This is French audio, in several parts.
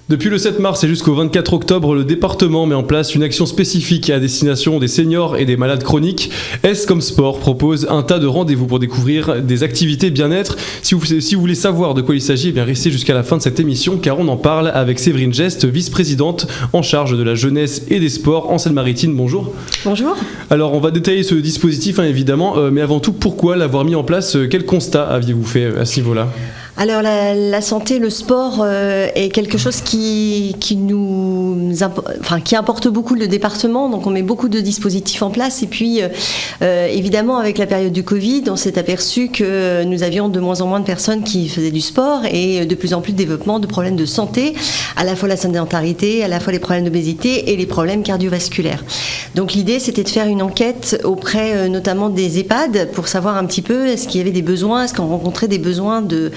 Depuis le 7 mars et jusqu'au 24 octobre, le département met en place une action spécifique à destination des seniors et des malades chroniques. S comme Sport propose un tas de rendez-vous pour découvrir des activités bien-être. Si vous voulez savoir de quoi il s'agit, eh bien restez jusqu'à la fin de cette émission car on en parle avec Séverine Geste, vice-présidente en charge de la jeunesse et des sports en Seine-Maritime. Bonjour. Bonjour. Alors on va détailler ce dispositif évidemment, mais avant tout, pourquoi l'avoir mis en place? Quel constat aviez-vous fait à ce niveau-là? Alors la santé, le sport est quelque chose qui importe beaucoup le département, donc on met beaucoup de dispositifs en place et puis évidemment avec la période du Covid, on s'est aperçu que nous avions de moins en moins de personnes qui faisaient du sport et de plus en plus de développement de problèmes de santé, à la fois la sédentarité, à la fois les problèmes d'obésité et les problèmes cardiovasculaires. Donc l'idée c'était de faire une enquête auprès notamment des EHPAD pour savoir un petit peu est-ce qu'il y avait des besoins, est-ce qu'on rencontrait des besoins de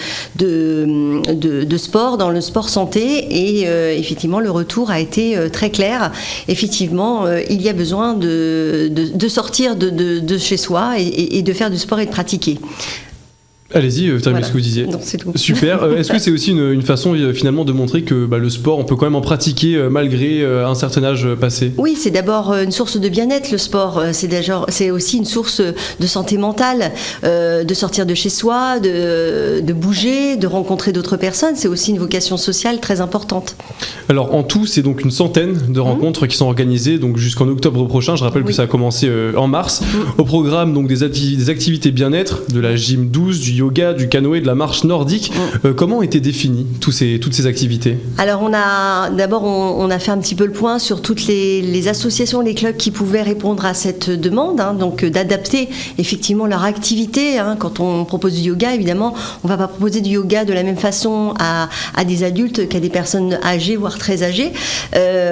sport, dans le sport santé et effectivement le retour a été très clair. Effectivement, il y a besoin de sortir de chez soi et de faire du sport et de pratiquer. Allez-y, terminez ce que vous disiez. Non, c'est tout. Super. Est-ce que c'est aussi une façon finalement de montrer que le sport, on peut quand même en pratiquer malgré un certain âge passé? Oui, c'est d'abord une source de bien-être, le sport. C'est aussi une source de santé mentale, de sortir de chez soi, de bouger, de rencontrer d'autres personnes. C'est aussi une vocation sociale très importante. Alors en tout, c'est donc une centaine de rencontres qui sont organisées donc jusqu'en octobre prochain. Je rappelle que ça a commencé en mars. Au programme, donc des activités bien-être, de la gym 12, du yoga, du canoë, de la marche nordique. Comment ont été définies toutes ces activités? Alors on a fait un petit peu le point sur toutes les associations, les clubs qui pouvaient répondre à cette demande, donc d'adapter effectivement leur activité. Quand on propose du yoga, évidemment, on ne va pas proposer du yoga de la même façon à des adultes qu'à des personnes âgées, voire très âgées.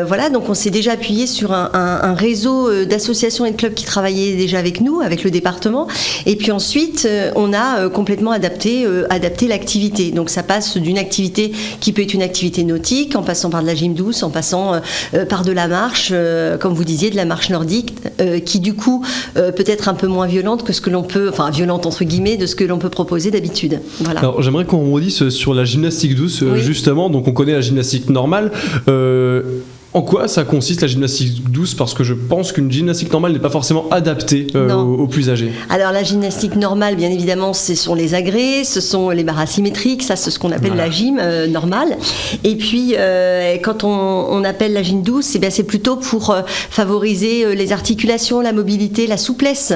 Voilà, donc on s'est déjà appuyé sur un réseau d'associations et de clubs qui travaillaient déjà avec nous, avec le département. Et puis ensuite, on a complètement adapter l'activité. Donc ça passe d'une activité qui peut être une activité nautique, en passant par de la gym douce, en passant par de la marche, comme vous disiez, de la marche nordique, qui du coup peut être un peu moins violente que ce que l'on peut, enfin violente entre guillemets, de ce que l'on peut proposer d'habitude. Voilà. Alors j'aimerais qu'on rebondisse sur la gymnastique douce, justement. Donc on connaît la gymnastique normale. En quoi ça consiste la gymnastique douce? Parce que je pense qu'une gymnastique normale n'est pas forcément adaptée aux plus âgés. Alors la gymnastique normale, bien évidemment, ce sont les agrès, ce sont les barres asymétriques, ça c'est ce qu'on appelle la gym normale. Et puis quand on appelle la gym douce, c'est plutôt pour favoriser les articulations, la mobilité, la souplesse,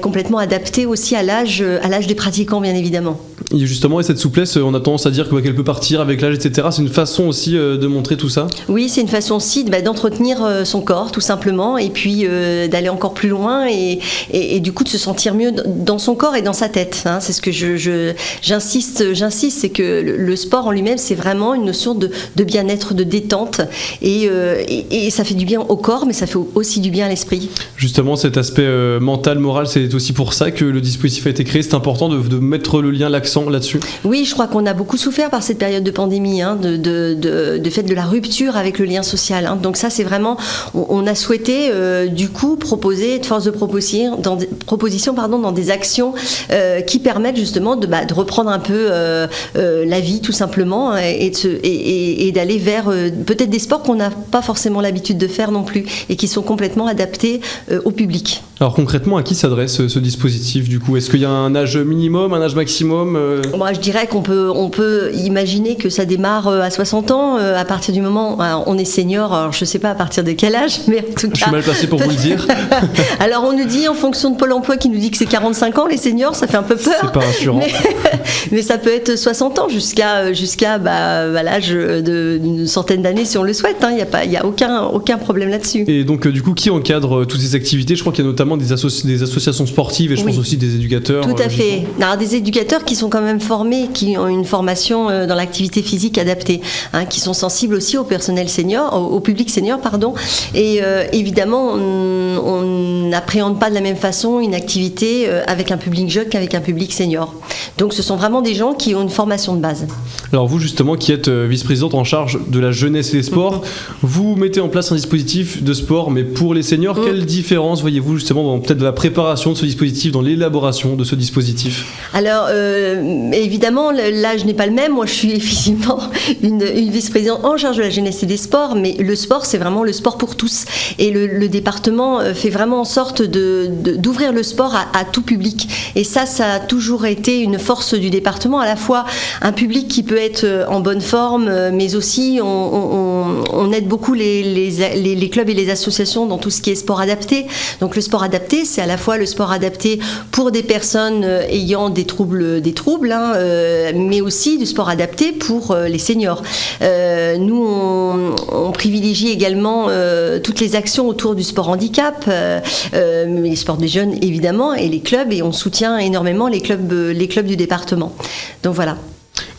complètement adaptée aussi à l'âge des pratiquants, bien évidemment. Et justement, et cette souplesse, on a tendance à dire qu'elle peut partir avec l'âge, etc. C'est une façon aussi de montrer tout ça? Oui, c'est une façon aussi d'entretenir son corps, tout simplement, et puis d'aller encore plus loin et du coup de se sentir mieux dans son corps et dans sa tête. C'est ce que j'insiste, c'est que le sport en lui-même, c'est vraiment une notion de bien-être, de détente, et ça fait du bien au corps, mais ça fait aussi du bien à l'esprit. Justement, cet aspect mental, moral, c'est aussi pour ça que le dispositif a été créé. C'est important de mettre l'accent là-dessus. Oui, je crois qu'on a beaucoup souffert par cette période de pandémie, de fait de la rupture avec le lien social. Donc ça, c'est vraiment, on a souhaité du coup proposer, de force de proposition, dans des actions qui permettent justement de reprendre un peu la vie, tout simplement, et d'aller vers peut-être des sports qu'on n'a pas forcément l'habitude de faire non plus et qui sont complètement adaptés au public. Alors concrètement, à qui s'adresse ce dispositif du coup? Est-ce qu'il y a un âge minimum, un âge maximum? Moi, je dirais qu'on peut imaginer que ça démarre à 60 ans, à partir du moment où on est senior. Alors, je ne sais pas à partir de quel âge, mais en tout cas... Je suis mal placé pour vous le dire. Alors, on nous dit, en fonction de Pôle emploi, qui nous dit que c'est 45 ans, les seniors, ça fait un peu peur. C'est pas rassurant. Mais ça peut être 60 ans jusqu'à l'âge d'une centaine d'années, si on le souhaite. Il n'y a aucun problème là-dessus. Et donc, du coup, qui encadre toutes ces activités? Je crois qu'il y a notamment des associations sportives et je pense aussi des éducateurs. Tout à fait. Alors, des éducateurs qui sont quand même formés, qui ont une formation dans l'activité physique adaptée, qui sont sensibles aussi au personnel senior, au public senior, pardon. Et évidemment, on n'appréhende pas de la même façon une activité avec un public jeune qu'avec un public senior. Donc ce sont vraiment des gens qui ont une formation de base. Alors vous, justement, qui êtes vice-présidente en charge de la jeunesse et des sports, vous mettez en place un dispositif de sport, mais pour les seniors. Quelle différence voyez-vous justement justement dans peut-être la préparation de ce dispositif, dans l'élaboration de ce dispositif? Alors, évidemment, l'âge n'est pas le même. Moi, je suis effectivement une vice-présidente en charge de la jeunesse et des sports, mais le sport, c'est vraiment le sport pour tous. Et le département fait vraiment en sorte d'ouvrir le sport à tout public. Et ça a toujours été une force du département, à la fois un public qui peut être en bonne forme, mais aussi on aide beaucoup les clubs et les associations dans tout ce qui est sport adapté. Donc le sport adapté, c'est à la fois le sport adapté pour des personnes ayant des troubles, mais aussi du sport adapté pour les seniors. Nous, on privilégie également toutes les actions autour du sport handicap, les sports des jeunes évidemment, et les clubs, et on soutient énormément les clubs du département. Donc voilà.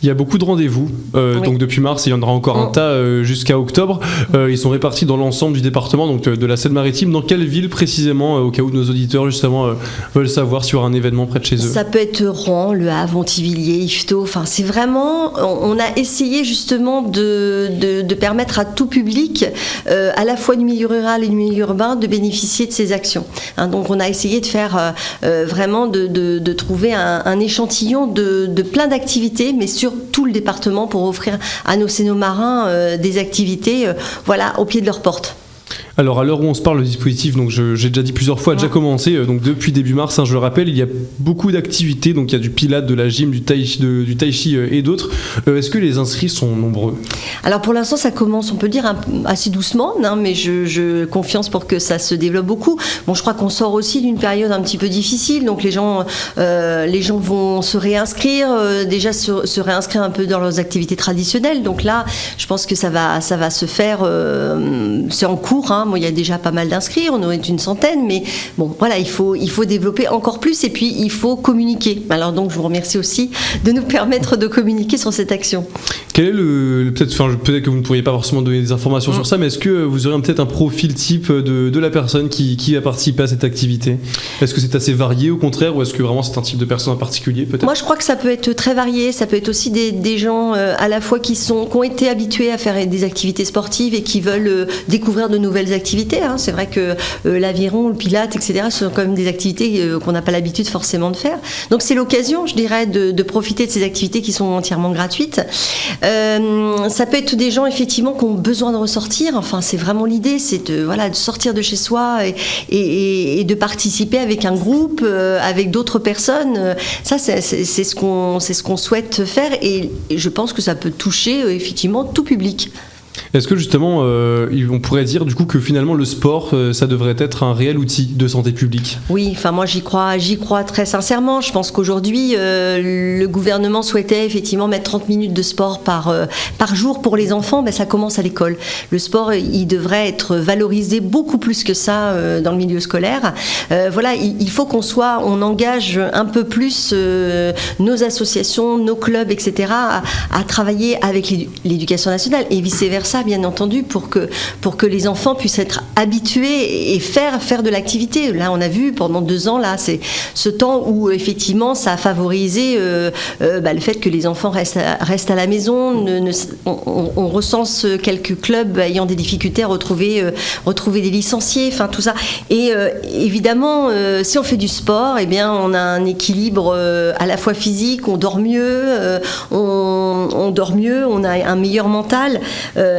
Il y a beaucoup de rendez-vous, Oui. donc depuis mars, il y en aura encore un tas jusqu'à octobre. Ils sont répartis dans l'ensemble du département, donc de la Seine-Maritime. Dans quelle ville précisément, au cas où nos auditeurs justement veulent savoir s'il y aura un événement près de chez eux? Ça peut être Rouen, Le Havre, Montivilliers, Yvetot. Enfin, c'est vraiment. On a essayé justement de permettre à tout public, à la fois du milieu rural et du milieu urbain, de bénéficier de ces actions. Hein, donc, on a essayé de faire vraiment de trouver un échantillon de plein d'activités, mais sur tout le département pour offrir à nos sénomarins des activités, au pied de leur porte. Alors à l'heure où on se parle, le dispositif, donc j'ai déjà dit plusieurs fois, a déjà commencé, donc depuis début mars, je le rappelle, il y a beaucoup d'activités, donc il y a du pilates, de la gym, du tai chi et d'autres. Est-ce que les inscrits sont nombreux? Alors pour l'instant ça commence, on peut le dire, assez doucement, mais je confiance pour que ça se développe beaucoup. Bon, je crois qu'on sort aussi d'une période un petit peu difficile, donc les gens vont se réinscrire, déjà se réinscrire un peu dans leurs activités traditionnelles. Donc là, je pense que ça va se faire, c'est en cours. Bon, il y a déjà pas mal d'inscrits, on est une centaine, mais bon, voilà, il faut développer encore plus et puis il faut communiquer. Alors donc, je vous remercie aussi de nous permettre de communiquer sur cette action. Quel est peut-être que vous ne pourriez pas forcément donner des informations sur ça, mais est-ce que vous auriez peut-être un profil type de la personne qui va participer à cette activité? Est-ce que c'est assez varié au contraire, ou est-ce que vraiment c'est un type de personne en particulier peut-être? Moi, je crois que ça peut être très varié. Ça peut être aussi des gens à la fois qui ont été habitués à faire des activités sportives et qui veulent découvrir de nouvelles activités. C'est vrai que l'aviron, le pilate, etc., ce sont quand même des activités qu'on n'a pas l'habitude forcément de faire. Donc c'est l'occasion, je dirais, de profiter de ces activités qui sont entièrement gratuites. Ça peut être des gens effectivement qui ont besoin de ressortir. Enfin, c'est vraiment l'idée, c'est de sortir de chez soi et de participer avec un groupe, avec d'autres personnes. Ça, c'est ce qu'on souhaite faire, et je pense que ça peut toucher effectivement tout public. Est-ce que justement, on pourrait dire du coup que finalement le sport, ça devrait être un réel outil de santé publique? Oui, enfin moi j'y crois très sincèrement. Je pense qu'aujourd'hui, le gouvernement souhaitait effectivement mettre 30 minutes de sport par jour pour les enfants. Ça commence à l'école. Le sport, il devrait être valorisé beaucoup plus que ça dans le milieu scolaire. Il faut on engage un peu plus nos associations, nos clubs, etc. à travailler avec l'éducation nationale et vice-versa, bien entendu, pour que les enfants puissent être habitués et faire de l'activité. Là, on a vu pendant 2 ans, là, c'est ce temps où effectivement ça a favorisé le fait que les enfants restent à la maison. On recense quelques clubs ayant des difficultés à retrouver des licenciés, enfin tout ça. Et évidemment, si on fait du sport, on a un équilibre à la fois physique, on dort mieux, on a un meilleur mental.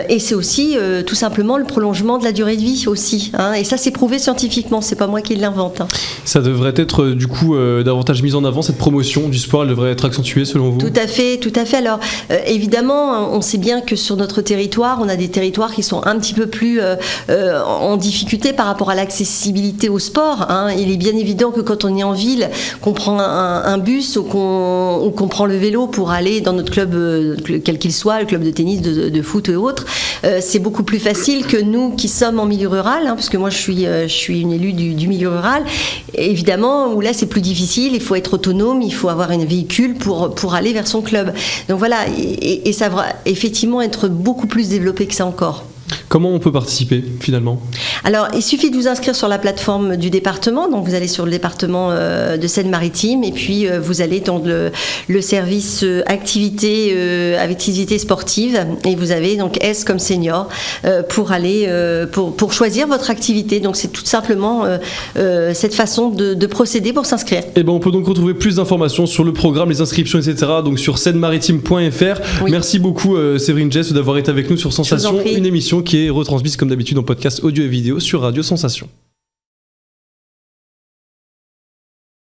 Et c'est aussi tout simplement le prolongement de la durée de vie aussi. Et ça, c'est prouvé scientifiquement, c'est pas moi qui l'invente. Ça devrait être du coup davantage mis en avant, cette promotion du sport, elle devrait être accentuée selon vous? Tout à fait. Alors évidemment, on sait bien que sur notre territoire, on a des territoires qui sont un petit peu plus en difficulté par rapport à l'accessibilité au sport. Il est bien évident que quand on est en ville, qu'on prend un bus ou qu'on prend le vélo pour aller dans notre club, quel qu'il soit, le club de tennis, de foot et autres, c'est beaucoup plus facile que nous qui sommes en milieu rural, puisque moi je suis une élue du milieu rural, évidemment, où là c'est plus difficile, il faut être autonome, il faut avoir un véhicule pour aller vers son club. Donc voilà, et ça va effectivement être beaucoup plus développé que ça encore. Comment on peut participer finalement ? Alors, il suffit de vous inscrire sur la plateforme du département. Donc, vous allez sur le département de Seine-Maritime et puis vous allez dans le service activité sportive et vous avez donc S comme senior pour aller pour choisir votre activité. Donc, c'est tout simplement cette façon de procéder pour s'inscrire. Et ben, on peut donc retrouver plus d'informations sur le programme, les inscriptions, etc. Donc sur seine-maritime.fr. Oui. Merci beaucoup Séverine Jess d'avoir été avec nous sur Sensation, une émission qui est retransmise comme d'habitude en podcast audio et vidéo sur Radio Sensation.